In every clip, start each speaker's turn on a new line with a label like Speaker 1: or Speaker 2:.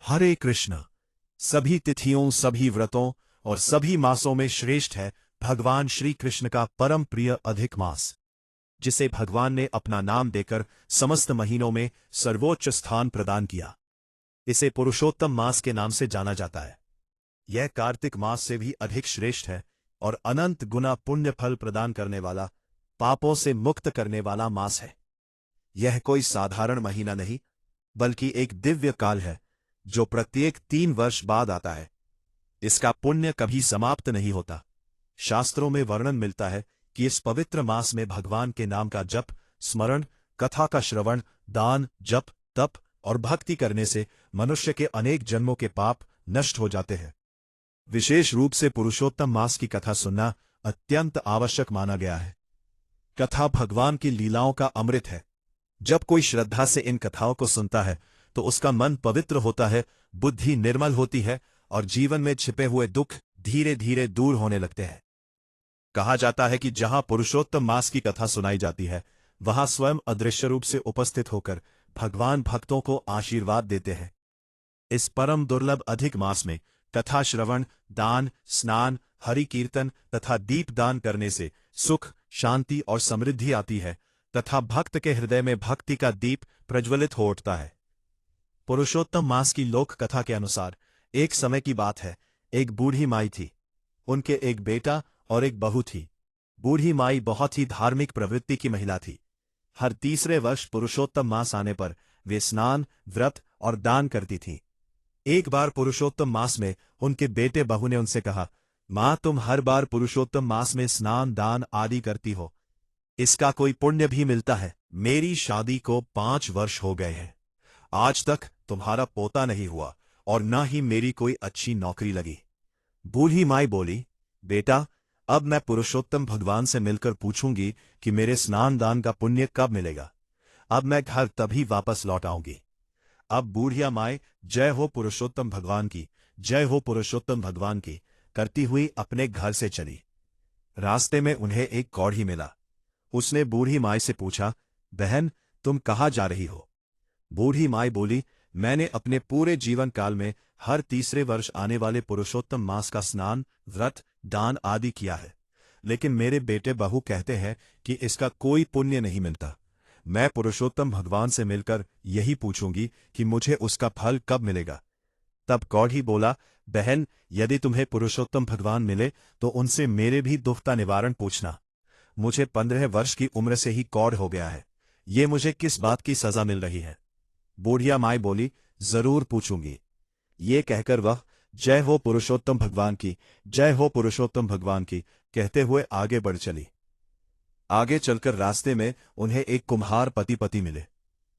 Speaker 1: हरे कृष्ण। सभी तिथियों, सभी व्रतों और सभी मासों में श्रेष्ठ है भगवान श्री कृष्ण का परम प्रिय अधिक मास, जिसे भगवान ने अपना नाम देकर समस्त महीनों में सर्वोच्च स्थान प्रदान किया। इसे पुरुषोत्तम मास के नाम से जाना जाता है। यह कार्तिक मास से भी अधिक श्रेष्ठ है और अनंत गुना पुण्य फल प्रदान करने वाला, पापों से मुक्त करने वाला मास है। यह कोई साधारण महीना नहीं, बल्कि एक दिव्य काल है जो प्रत्येक 3 वर्ष बाद आता है। इसका पुण्य कभी समाप्त नहीं होता। शास्त्रों में वर्णन मिलता है कि इस पवित्र मास में भगवान के नाम का जप, स्मरण, कथा का श्रवण, दान, जप, तप और भक्ति करने से मनुष्य के अनेक जन्मों के पाप नष्ट हो जाते हैं। विशेष रूप से पुरुषोत्तम मास की कथा सुनना अत्यंत आवश्यक माना गया है। कथा भगवान की लीलाओं का अमृत है। जब कोई श्रद्धा से इन कथाओं को सुनता है तो उसका मन पवित्र होता है, बुद्धि निर्मल होती है और जीवन में छिपे हुए दुख धीरे धीरे दूर होने लगते हैं। कहा जाता है कि जहां पुरुषोत्तम मास की कथा सुनाई जाती है, वहां स्वयं अदृश्य रूप से उपस्थित होकर भगवान भक्तों को आशीर्वाद देते हैं। इस परम दुर्लभ अधिक मास में कथा श्रवण, दान, स्नान, हरि कीर्तन तथा दीप दान करने से सुख, शांति और समृद्धि आती है तथा भक्त के हृदय में भक्ति का दीप प्रज्वलित हो उठता है। पुरुषोत्तम मास की लोक कथा के अनुसार एक समय की बात है, एक बूढ़ी माई थी। उनके एक बेटा और एक बहू थी। बूढ़ी माई बहुत ही धार्मिक प्रवृत्ति की महिला थी। हर तीसरे वर्ष पुरुषोत्तम मास आने पर वे स्नान, व्रत और दान करती थीं। एक बार पुरुषोत्तम मास में उनके बेटे बहू ने उनसे कहा, मां, तुम हर बार पुरुषोत्तम मास में स्नान, दान आदि करती हो, इसका कोई पुण्य भी मिलता है? मेरी शादी को 5 वर्ष हो गए हैं, आज तक तुम्हारा पोता नहीं हुआ और न ही मेरी कोई अच्छी नौकरी लगी। बूढ़ी माई बोली, बेटा, अब मैं पुरुषोत्तम भगवान से मिलकर पूछूंगी कि मेरे स्नान दान का पुण्य कब मिलेगा। अब मैं घर तभी वापस लौट आऊंगी। अब बूढ़िया माई जय हो पुरुषोत्तम भगवान की, जय हो पुरुषोत्तम भगवान की करती हुई अपने घर से चली। रास्ते में उन्हें एक कौड़ी मिला। उसने बूढ़ी माई से पूछा, बहन, तुम कहाँ जा रही हो? बूढ़ी माई बोली, मैंने अपने पूरे जीवन काल में हर तीसरे वर्ष आने वाले पुरुषोत्तम मास का स्नान, व्रत, दान आदि किया है, लेकिन मेरे बेटे बहू कहते हैं कि इसका कोई पुण्य नहीं मिलता। मैं पुरुषोत्तम भगवान से मिलकर यही पूछूंगी कि मुझे उसका फल कब मिलेगा। तब कौड़ी बोला, बहन, यदि तुम्हें पुरुषोत्तम भगवान मिले तो उनसे मेरे भी दुख का निवारण पूछना। मुझे 15 वर्ष की उम्र से ही कौड़ हो गया है, ये मुझे किस बात की सजा मिल रही है? बूढ़िया माई बोली, जरूर पूछूंगी। ये कहकर वह जय हो पुरुषोत्तम भगवान की, जय हो पुरुषोत्तम भगवान की कहते हुए आगे बढ़ चली। आगे चलकर रास्ते में उन्हें एक कुम्हार पति मिले।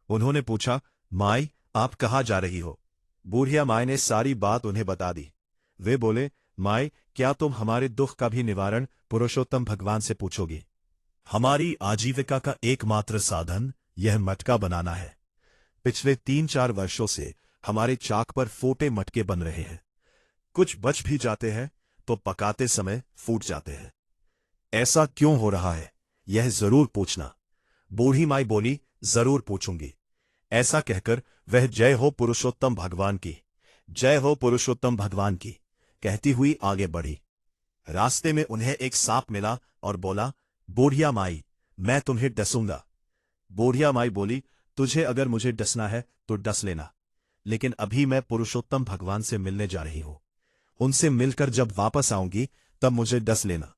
Speaker 1: उन्होंने पूछा, माई, आप कहाँ जा रही हो? बूढ़िया माई ने सारी बात उन्हें बता दी। वे बोले, माई, क्या तुम हमारे दुख का भी निवारण पुरुषोत्तम भगवान से पूछोगी? हमारी आजीविका का एकमात्र साधन यह मटका बनाना है। पिछले 3-4 वर्षों से हमारे चाक पर फोटे मटके बन रहे हैं। कुछ बच भी जाते हैं तो पकाते समय फूट जाते हैं। ऐसा क्यों हो रहा है, यह जरूर पूछना। बूढ़ी माई बोली, जरूर पूछूंगी। ऐसा कहकर वह जय हो पुरुषोत्तम भगवान की, जय हो पुरुषोत्तम भगवान की कहती हुई आगे बढ़ी। रास्ते में उन्हें एक सांप मिला और बोला, बूढ़िया माई, मैं तुम्हें डसूंगा। बूढ़िया माई बोली, तुझे अगर मुझे डसना है तो डस लेना, लेकिन अभी मैं पुरुषोत्तम भगवान से मिलने जा रही हूं। उनसे मिलकर जब वापस आऊंगी तब मुझे डस लेना।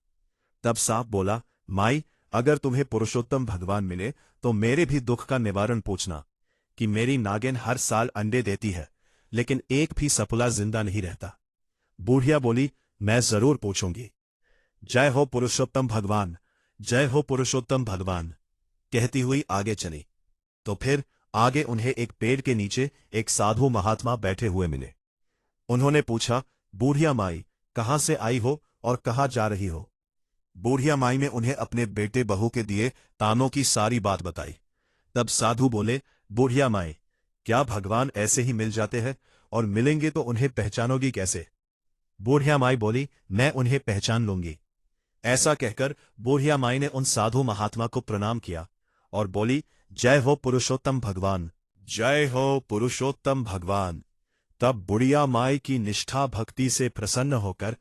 Speaker 1: तब सांप बोला, माई, अगर तुम्हें पुरुषोत्तम भगवान मिले तो मेरे भी दुख का निवारण पूछना कि मेरी नागिन हर साल अंडे देती है, लेकिन एक भी सपुला जिंदा नहीं रहता। बूढ़िया बोली, मैं जरूर पूछूंगी। जय हो पुरुषोत्तम भगवान, जय हो पुरुषोत्तम भगवान कहती हुई आगे चली। तो फिर आगे उन्हें एक पेड़ के नीचे एक साधु महात्मा बैठे हुए मिले। उन्होंने पूछा, बूढ़िया माई, कहां से आई हो और कहां जा रही हो? बूढ़िया माई ने उन्हें अपने बेटे बहू के दिए तानों की सारी बात बताई। तब साधु बोले, बूढ़िया माई, क्या भगवान ऐसे ही मिल जाते हैं, और मिलेंगे तो उन्हें पहचानोगी कैसे? बूढ़िया माई बोली, मैं उन्हें पहचान लूंगी। ऐसा कहकर बूढ़िया माई ने उन साधु महात्मा को प्रणाम किया और बोली, जय हो पुरुषोत्तम भगवान, जय हो पुरुषोत्तम भगवान। तब बुढ़िया माई की निष्ठा भक्ति से प्रसन्न होकर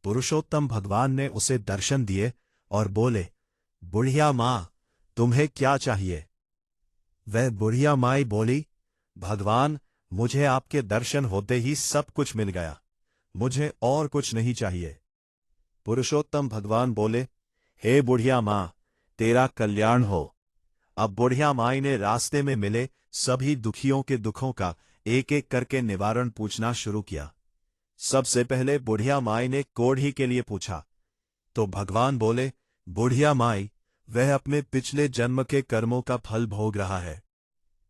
Speaker 1: पुरुषोत्तम भगवान ने उसे दर्शन दिए और बोले, बुढ़िया माँ, तुम्हें क्या चाहिए? वह बुढ़िया माई बोली, भगवान, मुझे आपके दर्शन होते ही सब कुछ मिल गया, मुझे और कुछ नहीं चाहिए। पुरुषोत्तम भगवान बोले, हे बुढ़िया माँ, तेरा कल्याण हो। अब बुढ़िया माई ने रास्ते में मिले सभी दुखियों के दुखों का एक एक करके निवारण पूछना शुरू किया। सबसे पहले बुढ़िया माई ने कोढ़ी के लिए पूछा, तो भगवान बोले, बुढ़िया माई, वह अपने पिछले जन्म के कर्मों का फल भोग रहा है।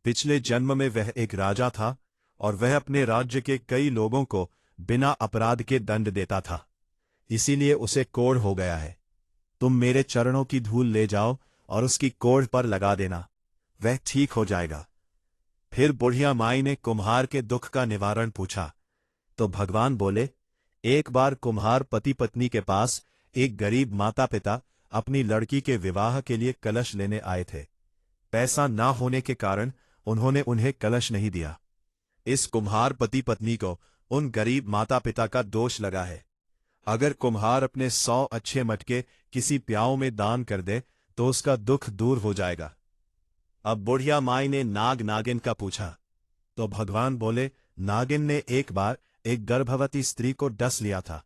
Speaker 1: पिछले जन्म में वह एक राजा था और वह अपने राज्य के कई लोगों को बिना अपराध के दंड देता था, इसीलिए उसे कोढ़ हो गया है। तुम मेरे चरणों की धूल ले जाओ और उसकी कोढ़ पर लगा देना, वह ठीक हो जाएगा। फिर बुढ़िया माई ने कुम्हार के दुख का निवारण पूछा, तो भगवान बोले, एक बार कुम्हार पति पत्नी के पास एक गरीब माता पिता अपनी लड़की के विवाह के लिए कलश लेने आए थे। पैसा ना होने के कारण उन्होंने उन्हें कलश नहीं दिया। इस कुम्हार पति पत्नी को उन गरीब माता पिता का दोष लगा है। अगर कुम्हार अपने 100 अच्छे मटके किसी प्याऊ में दान कर दे तो उसका दुख दूर हो जाएगा। अब बुढ़िया माई ने नाग नागिन का पूछा, तो भगवान बोले, नागिन ने एक बार एक गर्भवती स्त्री को डस लिया था,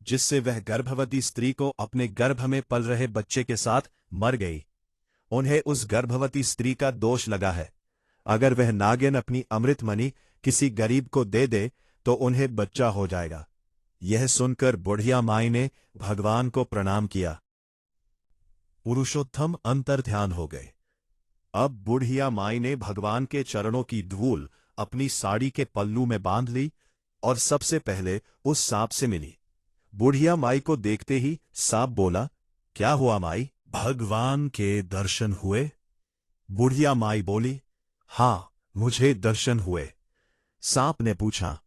Speaker 1: जिससे वह गर्भवती स्त्री को अपने गर्भ में पल रहे बच्चे के साथ मर गई। उन्हें उस गर्भवती स्त्री का दोष लगा है। अगर वह नागिन अपनी अमृतमणि किसी गरीब को दे दे तो उन्हें बच्चा हो जाएगा। यह सुनकर बुढ़िया माई ने भगवान को प्रणाम किया। पुरुषोत्तम अंतर्ध्यान हो गए। अब बुढ़िया माई ने भगवान के चरणों की धूल अपनी साड़ी के पल्लू में बांध ली और सबसे पहले उस सांप से मिली। बुढ़िया माई को देखते ही सांप बोला, क्या हुआ माई, भगवान के दर्शन हुए? बुढ़िया माई बोली, हाँ, मुझे दर्शन हुए। सांप ने पूछा,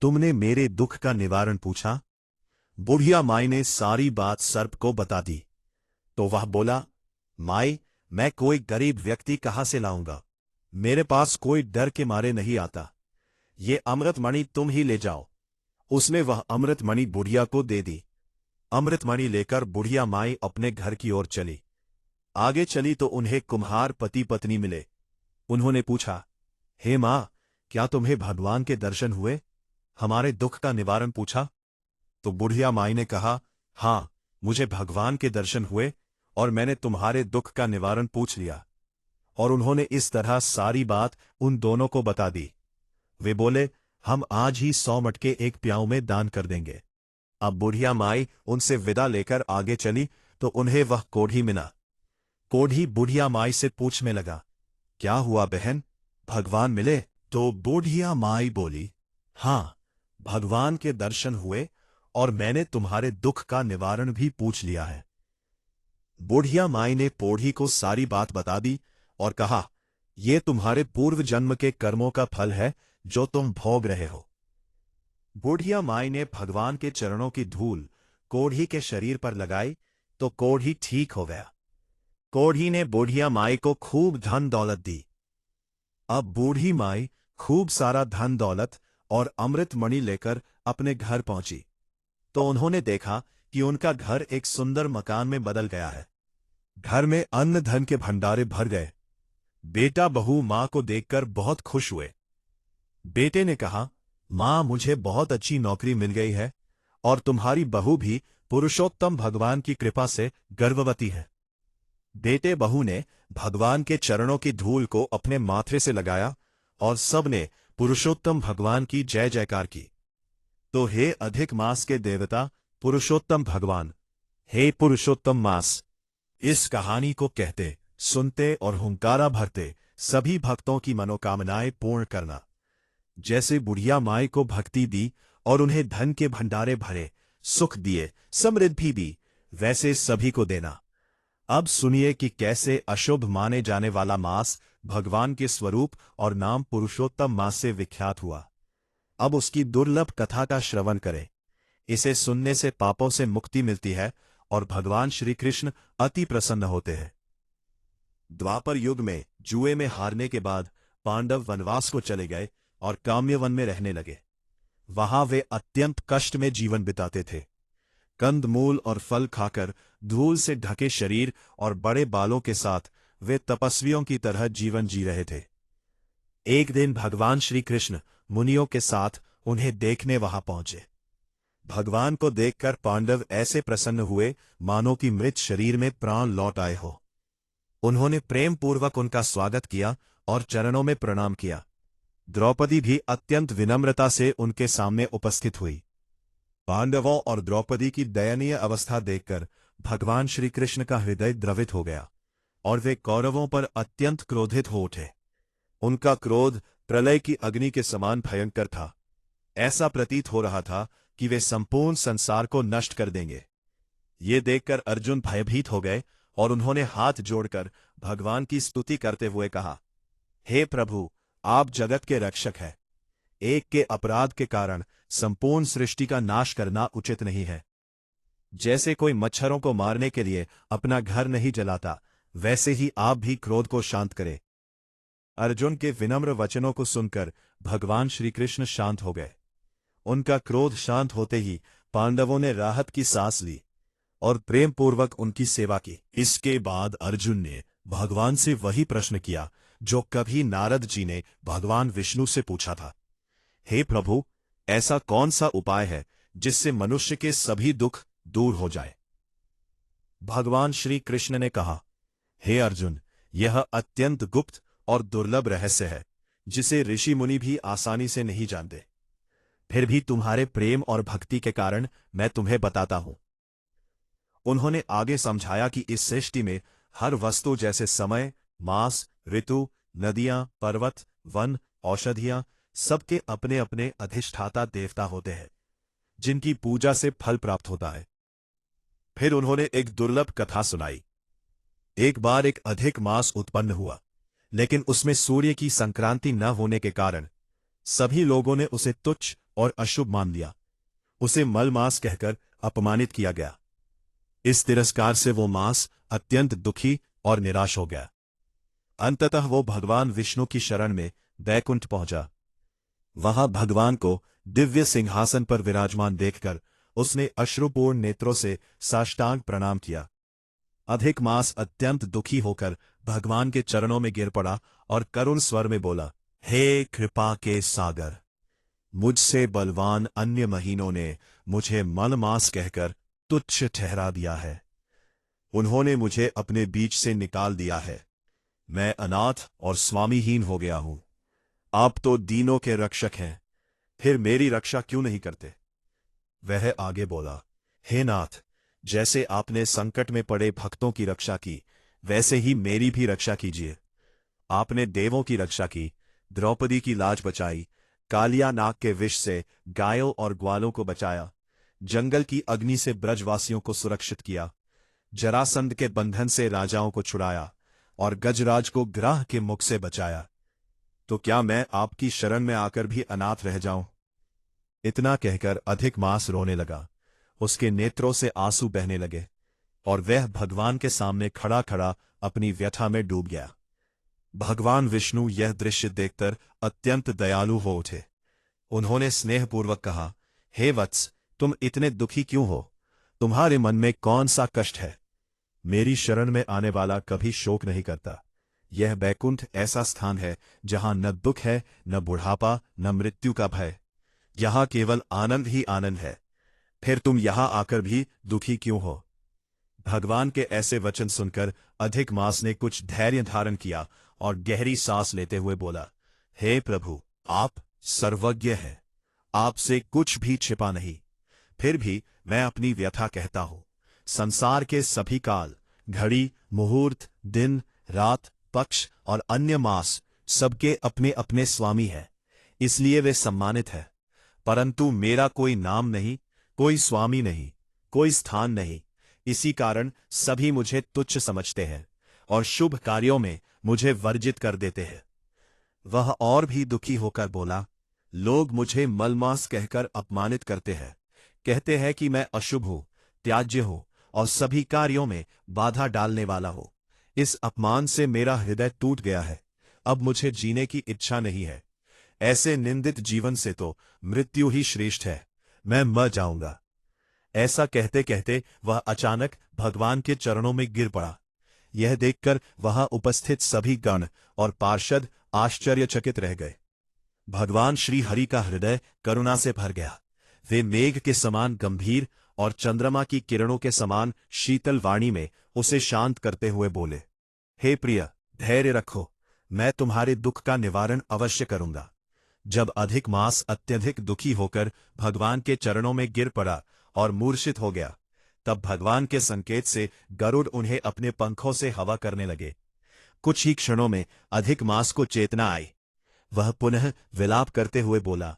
Speaker 1: तुमने मेरे दुख का निवारण पूछा? बुढ़िया माई ने सारी बात सर्प को बता दी। तो वह बोला, माई, मैं कोई गरीब व्यक्ति कहां से लाऊंगा? मेरे पास कोई डर के मारे नहीं आता। ये अमृतमणि तुम ही ले जाओ। उसने वह अमृतमणि बुढ़िया को दे दी। अमृतमणि लेकर बुढ़िया माई अपने घर की ओर चली। आगे चली तो उन्हें कुम्हार पति पत्नी मिले। उन्होंने पूछा, हे मां, क्या तुम्हें भगवान के दर्शन हुए? हमारे दुख का निवारण पूछा? तो बुढ़िया माई ने कहा, हां, मुझे भगवान के दर्शन हुए और मैंने तुम्हारे दुख का निवारण पूछ लिया। और उन्होंने इस तरह सारी बात उन दोनों को बता दी। वे बोले, हम आज ही 100 मटके एक प्याऊ में दान कर देंगे। अब बुढ़िया माई उनसे विदा लेकर आगे चली तो उन्हें वह कोढ़ी मिला। कोढ़ी बुढ़िया माई से पूछने लगा, क्या हुआ बहन, भगवान मिले? तो बुढ़िया माई बोली, हाँ, भगवान के दर्शन हुए और मैंने तुम्हारे दुख का निवारण भी पूछ लिया है। बुढ़िया माई ने कोढ़ी को सारी बात बता दी और कहा, ये तुम्हारे पूर्व जन्म के कर्मों का फल है जो तुम भोग रहे हो। बुढ़िया माई ने भगवान के चरणों की धूल कोढ़ी के शरीर पर लगाई तो कोढ़ी ठीक हो गया। कोढ़ी ने बुढ़िया माई को खूब धन दौलत दी। अब बूढ़ी माई खूब सारा धन दौलत और अमृतमणि लेकर अपने घर पहुंची तो उन्होंने देखा कि उनका घर एक सुंदर मकान में बदल गया है। घर में अन्न धन के भंडारे भर गए। बेटा बहू मां को देखकर बहुत खुश हुए। बेटे ने कहा, मां, मुझे बहुत अच्छी नौकरी मिल गई है और तुम्हारी बहू भी पुरुषोत्तम भगवान की कृपा से गर्भवती है। बेटे बहू ने भगवान के चरणों की धूल को अपने माथे से लगाया और सबने पुरुषोत्तम भगवान की जय जयकार की। तो हे अधिक मास के देवता पुरुषोत्तम भगवान, हे पुरुषोत्तम मास, इस कहानी को कहते, सुनते और हुंकारा भरते सभी भक्तों की मनोकामनाएं पूर्ण करना। जैसे बुढ़िया माई को भक्ति दी और उन्हें धन के भंडारे भरे, सुख दिए, समृद्धि दी, वैसे सभी को देना। अब सुनिए कि कैसे अशुभ माने जाने वाला मास भगवान के स्वरूप और नाम पुरुषोत्तम मास से विख्यात हुआ। अब उसकी दुर्लभ कथा का श्रवण करें। इसे सुनने से पापों से मुक्ति मिलती है और भगवान श्री कृष्ण अति प्रसन्न होते हैं। द्वापर युग में जुए में हारने के बाद पांडव वनवास को चले गए और काम्यवन में रहने लगे। वहां वे अत्यंत कष्ट में जीवन बिताते थे। कंदमूल और फल खाकर धूल से ढके शरीर और बड़े बालों के साथ वे तपस्वियों की तरह जीवन जी रहे थे। एक दिन भगवान श्री कृष्ण मुनियों के साथ उन्हें देखने वहां पहुंचे। भगवान को देखकर पांडव ऐसे प्रसन्न हुए मानो कि मृत शरीर में प्राण लौट आए हो। उन्होंने प्रेम पूर्वक उनका स्वागत किया और चरणों में प्रणाम किया। द्रौपदी भी अत्यंत विनम्रता से उनके सामने उपस्थित हुई। पांडवों और द्रौपदी की दयनीय अवस्था देखकर भगवान श्री कृष्ण का हृदय द्रवित हो गया और वे कौरवों पर अत्यंत क्रोधित हो उठे। उनका क्रोध प्रलय की अग्नि के समान भयंकर था। ऐसा प्रतीत हो रहा था कि वे संपूर्ण संसार को नष्ट कर देंगे। ये देखकर अर्जुन भयभीत हो गए और उन्होंने हाथ जोड़कर भगवान की स्तुति करते हुए कहा, हे प्रभु, आप जगत के रक्षक हैं। एक के अपराध के कारण संपूर्ण सृष्टि का नाश करना उचित नहीं है। जैसे कोई मच्छरों को मारने के लिए अपना घर नहीं जलाता, वैसे ही आप भी क्रोध को शांत करें। अर्जुन के विनम्र वचनों को सुनकर भगवान श्री कृष्ण शांत हो गए। उनका क्रोध शांत होते ही पांडवों ने राहत की सांस ली और प्रेम पूर्वक उनकी सेवा की। इसके बाद अर्जुन ने भगवान से वही प्रश्न किया जो कभी नारद जी ने भगवान विष्णु से पूछा था। हे प्रभु, ऐसा कौन सा उपाय है जिससे मनुष्य के सभी दुख दूर हो जाए? भगवान श्री कृष्ण ने कहा, हे अर्जुन, यह अत्यंत गुप्त और दुर्लभ रहस्य है जिसे ऋषि मुनि भी आसानी से नहीं जानते। फिर भी तुम्हारे प्रेम और भक्ति के कारण मैं तुम्हें बताता हूं। उन्होंने आगे समझाया कि इस सृष्टि में हर वस्तु जैसे समय, मास, ऋतु, नदियां, पर्वत, वन, औषधियां, सबके अपने अपने अधिष्ठाता देवता होते हैं जिनकी पूजा से फल प्राप्त होता है। फिर उन्होंने एक दुर्लभ कथा सुनाई। एक बार एक अधिक मास उत्पन्न हुआ, लेकिन उसमें सूर्य की संक्रांति न होने के कारण सभी लोगों ने उसे तुच्छ और अशुभ मान लिया। उसे मल मास कहकर अपमानित किया गया। इस तिरस्कार से वो मास अत्यंत दुखी और निराश हो गया। अंततः वो भगवान विष्णु की शरण में बैकुंठ पहुंचा। वहां भगवान को दिव्य सिंहासन पर विराजमान देखकर उसने अश्रुपूर्ण नेत्रों से साष्टांग प्रणाम किया। अधिक मास अत्यंत दुखी होकर भगवान के चरणों में गिर पड़ा और करुण स्वर में बोला, हे कृपा के सागर, मुझसे बलवान अन्य महीनों ने मुझे मलमास कहकर तुच्छ ठहरा दिया है। उन्होंने मुझे अपने बीच से निकाल दिया है। मैं अनाथ और स्वामीहीन हो गया हूं। आप तो दीनों के रक्षक हैं, फिर मेरी रक्षा क्यों नहीं करते? वह आगे बोला, हे नाथ, जैसे आपने संकट में पड़े भक्तों की रक्षा की, वैसे ही मेरी भी रक्षा कीजिए। आपने देवों की रक्षा की, द्रौपदी की लाज बचाई, कालिया नाग के विष से गायों और ग्वालों को बचाया, जंगल की अग्नि से ब्रजवासियों को सुरक्षित किया, जरासंध के बंधन से राजाओं को छुड़ाया और गजराज को ग्राह के मुख से बचाया। तो क्या मैं आपकी शरण में आकर भी अनाथ रह जाऊं? इतना कहकर अधिक मास रोने लगा। उसके नेत्रों से आंसू बहने लगे और वह भगवान के सामने खड़ा खड़ा अपनी व्यथा में डूब गया। भगवान विष्णु यह दृश्य देखकर अत्यंत दयालु हो उठे। उन्होंने स्नेहपूर्वक कहा, हे वत्स, तुम इतने दुखी क्यों हो? तुम्हारे मन में कौन सा कष्ट है? मेरी शरण में आने वाला कभी शोक नहीं करता। यह बैकुंठ ऐसा स्थान है जहां न दुख है, न बुढ़ापा, न मृत्यु का भय। यहां केवल आनंद ही आनंद है। फिर तुम यहां आकर भी दुखी क्यों हो? भगवान के ऐसे वचन सुनकर अधिक मास ने कुछ धैर्य धारण किया और गहरी सांस लेते हुए बोला, हे प्रभु, आप सर्वज्ञ हैं, आपसे कुछ भी छिपा नहीं। फिर भी मैं अपनी व्यथा कहता हूं। संसार के सभी काल, घड़ी, मुहूर्त, दिन, रात, पक्ष और अन्य मास सबके अपने अपने स्वामी हैं, इसलिए वे सम्मानित हैं। परंतु मेरा कोई नाम नहीं, कोई स्वामी नहीं, कोई स्थान नहीं। इसी कारण सभी मुझे तुच्छ समझते हैं और शुभ कार्यों में मुझे वर्जित कर देते हैं। वह और भी दुखी होकर बोला, लोग मुझे मलमास कहकर अपमानित करते हैं, कहते हैं कि मैं अशुभ हूं, त्याज्य हूं और सभी कार्यों में बाधा डालने वाला हूं। इस अपमान से मेरा हृदय टूट गया है। अब मुझे जीने की इच्छा नहीं है। ऐसे निंदित जीवन से तो मृत्यु ही श्रेष्ठ है, मैं मर जाऊंगा। ऐसा कहते कहते वह अचानक भगवान के चरणों में गिर पड़ा। यह देखकर वहां उपस्थित सभी गण और पार्षद आश्चर्यचकित रह गए। भगवान श्री हरि का हृदय करुणा से भर गया। वे मेघ के समान गंभीर और चंद्रमा की किरणों के समान शीतल वाणी में उसे शांत करते हुए बोले, हे प्रिय, धैर्य रखो, मैं तुम्हारे दुख का निवारण अवश्य करूंगा। जब अधिक मास अत्यधिक दुखी होकर भगवान के चरणों में गिर पड़ा और मूर्छित हो गया, तब भगवान के संकेत से गरुड़ उन्हें अपने पंखों से हवा करने लगे। कुछ ही क्षणों में अधिक मास को चेतना आई। वह पुनः विलाप करते हुए बोला,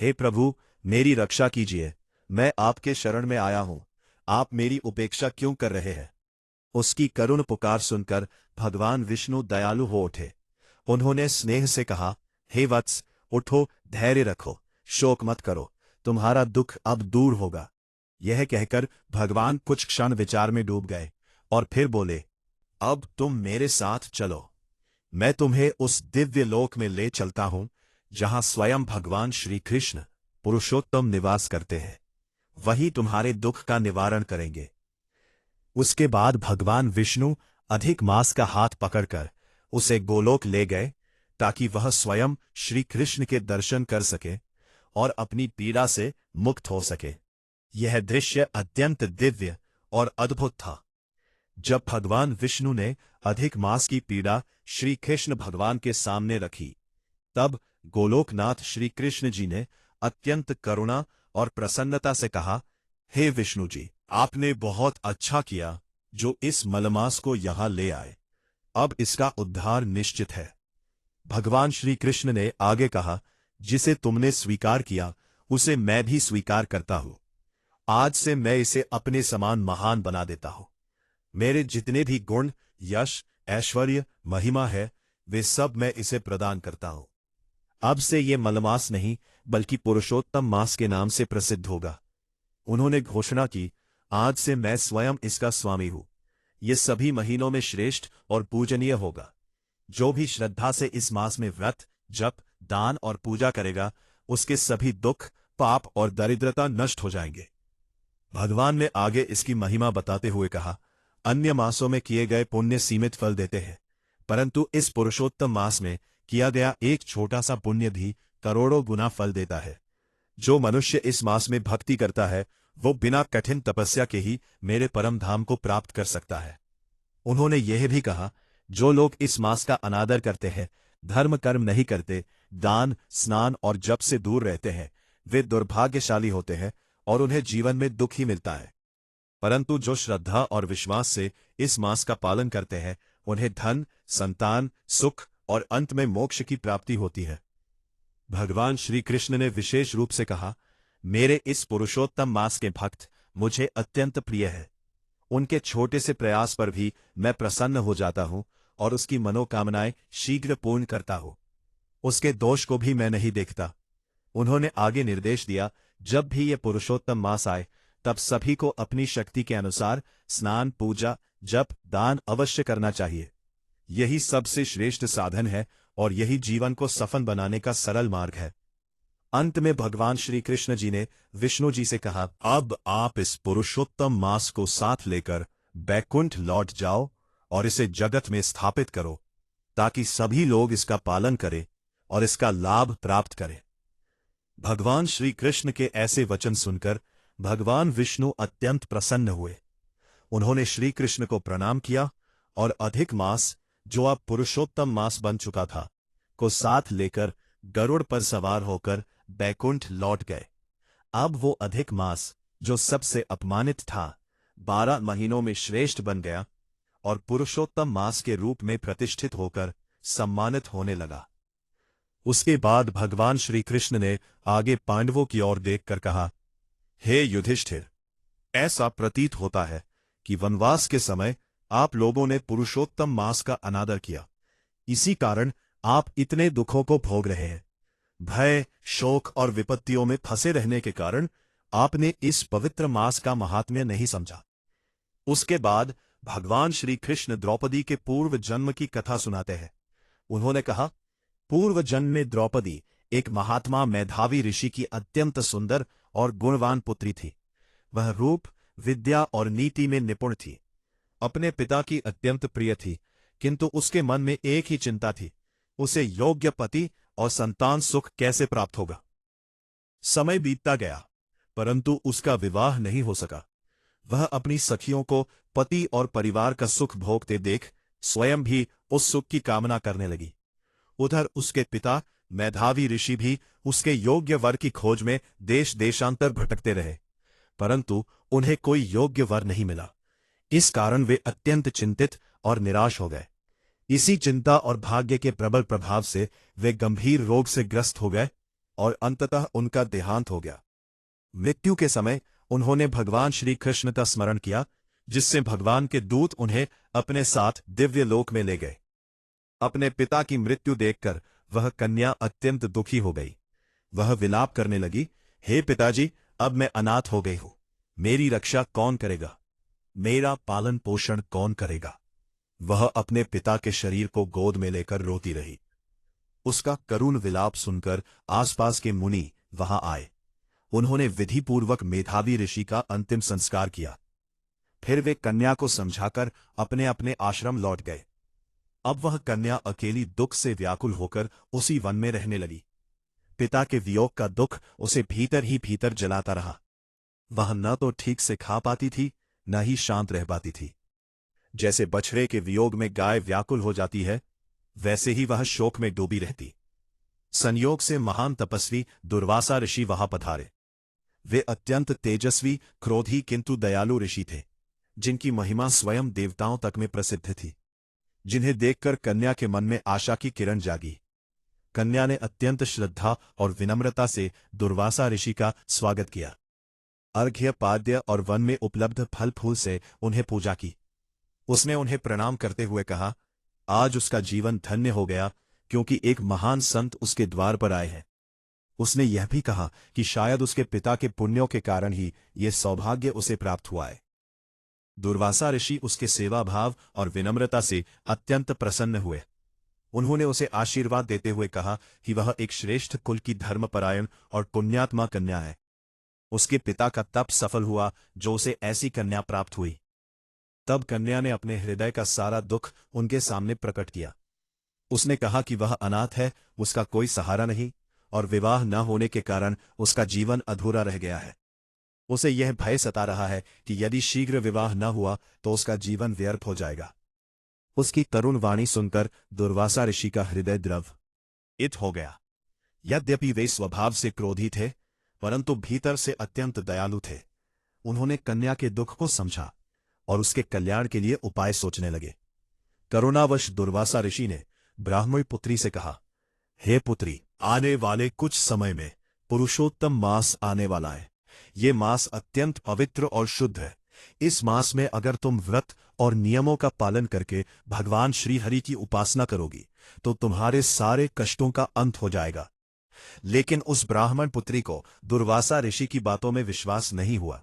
Speaker 1: हे प्रभु, मेरी रक्षा कीजिए, मैं आपके शरण में आया हूं, आप मेरी उपेक्षा क्यों कर रहे हैं। उसकी करुण पुकार सुनकर भगवान विष्णु दयालु हो उठे। उन्होंने स्नेह से कहा, हे वत्स, उठो, धैर्य रखो, शोक मत करो, तुम्हारा दुख अब दूर होगा। यह कहकर भगवान कुछ क्षण विचार में डूब गए और फिर बोले, अब तुम मेरे साथ चलो, मैं तुम्हें उस दिव्य लोक में ले चलता हूं जहां स्वयं भगवान श्री कृष्ण पुरुषोत्तम निवास करते हैं। वही तुम्हारे दुख का निवारण करेंगे। उसके बाद भगवान विष्णु अधिक मास का हाथ पकड़कर उसे गोलोक ले गए ताकि वह स्वयं श्री कृष्ण के दर्शन कर सके और अपनी पीड़ा से मुक्त हो सके। यह दृश्य अत्यंत दिव्य और अद्भुत था। जब भगवान विष्णु ने अधिक मास की पीड़ा श्री कृष्ण भगवान के सामने रखी, तब गोलोकनाथ श्री कृष्ण जी ने अत्यंत करुणा और प्रसन्नता से कहा, हे विष्णु जी, आपने बहुत अच्छा किया जो इस मलमास को यहां ले आए। अब इसका उद्धार निश्चित है। भगवान श्री कृष्ण ने आगे कहा, जिसे तुमने स्वीकार किया उसे मैं भी स्वीकार करता हूं। आज से मैं इसे अपने समान महान बना देता हूं। मेरे जितने भी गुण, यश, ऐश्वर्य, महिमा है, वे सब मैं इसे प्रदान करता हूं। अब से ये मलमास नहीं बल्कि पुरुषोत्तम मास के नाम से प्रसिद्ध होगा। उन्होंने घोषणा की, आज से मैं स्वयं इसका स्वामी हूं। ये सभी महीनों में श्रेष्ठ और पूजनीय होगा। जो भी श्रद्धा से इस मास में व्रत, जप, दान और पूजा करेगा, उसके सभी दुख, पाप और दरिद्रता नष्ट हो जाएंगे। भगवान ने आगे इसकी महिमा बताते हुए कहा, अन्य मासों में किए गए पुण्य सीमित फल देते हैं, परंतु इस पुरुषोत्तम मास में किया गया एक छोटा सा पुण्य भी करोड़ों गुना फल देता है। जो मनुष्य इस मास में भक्ति करता है, वो बिना कठिन तपस्या के ही मेरे परम धाम को प्राप्त कर सकता है। उन्होंने यह भी कहा, जो लोग इस मास का अनादर करते हैं, धर्म कर्म नहीं करते, दान, स्नान और जप से दूर रहते हैं, वे दुर्भाग्यशाली होते हैं और उन्हें जीवन में दुख ही मिलता है। परंतु जो श्रद्धा और विश्वास से इस मास का पालन करते हैं, उन्हें धन, संतान, सुख और अंत में मोक्ष की प्राप्ति होती है। भगवान श्री कृष्ण ने विशेष रूप से कहा, मेरे इस पुरुषोत्तम मास के भक्त मुझे अत्यंत प्रिय है। उनके छोटे से प्रयास पर भी मैं प्रसन्न हो जाता हूं और उसकी मनोकामनाएं शीघ्र पूर्ण करता हूं। उसके दोष को भी मैं नहीं देखता। उन्होंने आगे निर्देश दिया, जब भी ये पुरुषोत्तम मास आए, तब सभी को अपनी शक्ति के अनुसार स्नान, पूजा, जप, दान अवश्य करना चाहिए। यही सबसे श्रेष्ठ साधन है और यही जीवन को सफल बनाने का सरल मार्ग है। अंत में भगवान श्री कृष्ण जी ने विष्णु जी से कहा, अब आप इस पुरुषोत्तम मास को साथ लेकर बैकुंठ लौट जाओ और इसे जगत में स्थापित करो, ताकि सभी लोग इसका पालन करें और इसका लाभ प्राप्त करें। भगवान श्री कृष्ण के ऐसे वचन सुनकर भगवान विष्णु अत्यंत प्रसन्न हुए। उन्होंने श्री कृष्ण को प्रणाम किया और अधिक मास, जो अब पुरुषोत्तम मास बन चुका था, को साथ लेकर गरुड़ पर सवार होकर बैकुंठ लौट गए। अब वो अधिक मास, जो सबसे अपमानित था, 12 महीनों में श्रेष्ठ बन गया और पुरुषोत्तम मास के रूप में प्रतिष्ठित होकर सम्मानित होने लगा। उसके बाद भगवान श्री कृष्ण ने आगे पांडवों की ओर देखकर कहा, हे युधिष्ठिर, ऐसा प्रतीत होता है कि वनवास के समय आप लोगों ने पुरुषोत्तम मास का अनादर किया। इसी कारण आप इतने दुखों को भोग रहे हैं। भय, शोक और विपत्तियों में फंसे रहने के कारण आपने इस पवित्र मास का महात्म्य नहीं समझा। उसके बाद भगवान श्री कृष्ण द्रौपदी के पूर्व जन्म की कथा सुनाते हैं। उन्होंने कहा, पूर्व जन्म में द्रौपदी एक महात्मा मेधावी ऋषि की अत्यंत सुंदर और गुणवान पुत्री थी। वह रूप, विद्या और नीति में निपुण थी। अपने पिता की अत्यंत प्रिय थी, किंतु उसके मन में एक ही चिंता थी, उसे योग्य पति और संतान सुख कैसे प्राप्त होगा। समय बीतता गया, परंतु उसका विवाह नहीं हो सका। वह अपनी सखियों को पति और परिवार का सुख भोगते देख स्वयं भी उस सुख की कामना करने लगी। उधर उसके पिता मेधावी ऋषि भी उसके योग्य वर की खोज में देश देशांतर भटकते रहे, परंतु उन्हें कोई योग्य वर नहीं मिला। इस कारण वे अत्यंत चिंतित और निराश हो गए। इसी चिंता और भाग्य के प्रबल प्रभाव से वे गंभीर रोग से ग्रस्त हो गए और अंततः उनका देहांत हो गया। मृत्यु के समय उन्होंने भगवान श्री कृष्ण का स्मरण किया, जिससे भगवान के दूत उन्हें अपने साथ दिव्य लोक में ले गए। अपने पिता की मृत्यु देखकर वह कन्या अत्यंत दुखी हो गई। वह विलाप करने लगी, हे पिताजी, अब मैं अनाथ हो गई हूं। मेरी रक्षा कौन करेगा? मेरा पालन पोषण कौन करेगा? वह अपने पिता के शरीर को गोद में लेकर रोती रही। उसका करुण विलाप सुनकर आसपास के मुनि वहां आए। उन्होंने विधिपूर्वक मेधावी ऋषि का अंतिम संस्कार किया। फिर वे कन्या को समझाकर अपने अपने आश्रम लौट गए। अब वह कन्या अकेली दुख से व्याकुल होकर उसी वन में रहने लगी। पिता के वियोग का दुख उसे भीतर ही भीतर जलाता रहा। वह न तो ठीक से खा पाती थी, न ही शांत रह पाती थी। जैसे बछड़े के वियोग में गाय व्याकुल हो जाती है, वैसे ही वह शोक में डूबी रहती। संयोग से महान तपस्वी दुर्वासा ऋषि वहां पधारे। वे अत्यंत तेजस्वी, क्रोधी किंतु दयालु ऋषि थे, जिनकी महिमा स्वयं देवताओं तक में प्रसिद्ध थी। जिन्हें देखकर कन्या के मन में आशा की किरण जागी। कन्या ने अत्यंत श्रद्धा और विनम्रता से दुर्वासा ऋषि का स्वागत किया। अर्घ्य, पाद्य और वन में उपलब्ध फल फूल से उन्हें पूजा की। उसने उन्हें प्रणाम करते हुए कहा, आज उसका जीवन धन्य हो गया, क्योंकि एक महान संत उसके द्वार पर आए हैं। उसने यह भी कहा कि शायद उसके पिता के पुण्यों के कारण ही ये सौभाग्य उसे प्राप्त हुआ है। दुर्वासा ऋषि उसके सेवा भाव और विनम्रता से अत्यंत प्रसन्न हुए। उन्होंने उसे आशीर्वाद देते हुए कहा कि वह एक श्रेष्ठ कुल की धर्मपरायण और पुण्यात्मा कन्या है। उसके पिता का तप सफल हुआ, जो उसे ऐसी कन्या प्राप्त हुई। तब कन्या ने अपने हृदय का सारा दुख उनके सामने प्रकट किया। उसने कहा कि वह अनाथ है, उसका कोई सहारा नहीं, और विवाह न होने के कारण उसका जीवन अधूरा रह गया है। उसे यह भय सता रहा है कि यदि शीघ्र विवाह न हुआ तो उसका जीवन व्यर्थ हो जाएगा। उसकी तरुण वाणी सुनकर दुर्वासा ऋषि का हृदय द्रवित हो गया। यद्यपि वे स्वभाव से क्रोधी थे, परंतु भीतर से अत्यंत दयालु थे। उन्होंने कन्या के दुख को समझा और उसके कल्याण के लिए उपाय सोचने लगे। करुणावश दुर्वासा ऋषि ने ब्राह्मणी पुत्री से कहा, हे पुत्री, आने वाले कुछ समय में पुरुषोत्तम मास आने वाला है। ये मास अत्यंत पवित्र और शुद्ध है। इस मास में अगर तुम व्रत और नियमों का पालन करके भगवान श्री हरि की उपासना करोगी तो तुम्हारे सारे कष्टों का अंत हो जाएगा। लेकिन उस ब्राह्मण पुत्री को दुर्वासा ऋषि की बातों में विश्वास नहीं हुआ।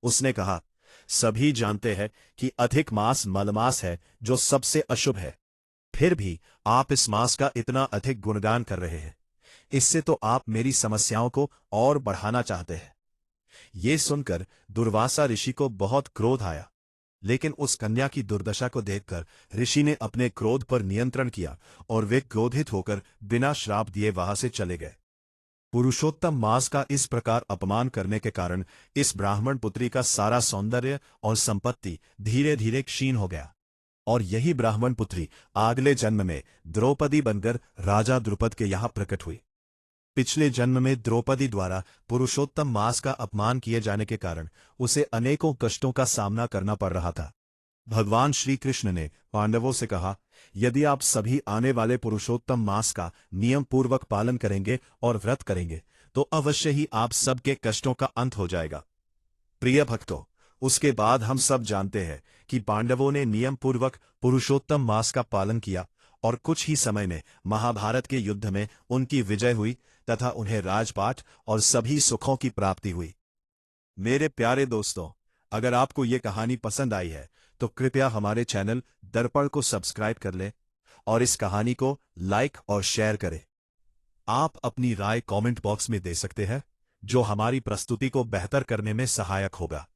Speaker 1: उसने कहा, सभी जानते हैं कि अधिक मास मलमास है, जो सबसे अशुभ है। फिर भी आप इस मास का इतना अधिक गुणगान कर रहे हैं। इससे तो आप मेरी समस्याओं को और बढ़ाना चाहते हैं। ये सुनकर दुर्वासा ऋषि को बहुत क्रोध आया, लेकिन उस कन्या की दुर्दशा को देखकर ऋषि ने अपने क्रोध पर नियंत्रण किया और वे क्रोधित होकर बिना श्राप दिए वहां से चले गए। पुरुषोत्तम मास का इस प्रकार अपमान करने के कारण इस ब्राह्मण पुत्री का सारा सौंदर्य और संपत्ति धीरे धीरे क्षीण हो गया, और यही ब्राह्मण पुत्री अगले जन्म में द्रौपदी बनकर राजा द्रुपद के यहां प्रकट हुई। पिछले जन्म में द्रौपदी द्वारा पुरुषोत्तम मास का अपमान किए जाने के कारण उसे अनेकों कष्टों का सामना करना पड़ रहा था। भगवान श्री कृष्ण ने पांडवों से कहा, यदि आप सभी आने वाले पुरुषोत्तम मास का नियम पूर्वक पालन करेंगे और व्रत करेंगे तो अवश्य ही आप सबके कष्टों का अंत हो जाएगा। प्रिय भक्तों, उसके बाद हम सब जानते हैं कि पांडवों ने नियम पूर्वक पुरुषोत्तम मास का पालन किया और कुछ ही समय में महाभारत के युद्ध में उनकी विजय हुई तथा उन्हें राजपाट और सभी सुखों की प्राप्ति हुई। मेरे प्यारे दोस्तों, अगर आपको ये कहानी पसंद आई है तो कृपया हमारे चैनल दर्पण को सब्सक्राइब कर लें और इस कहानी को लाइक और शेयर करें। आप अपनी राय कमेंट बॉक्स में दे सकते हैं, जो हमारी प्रस्तुति को बेहतर करने में सहायक होगा।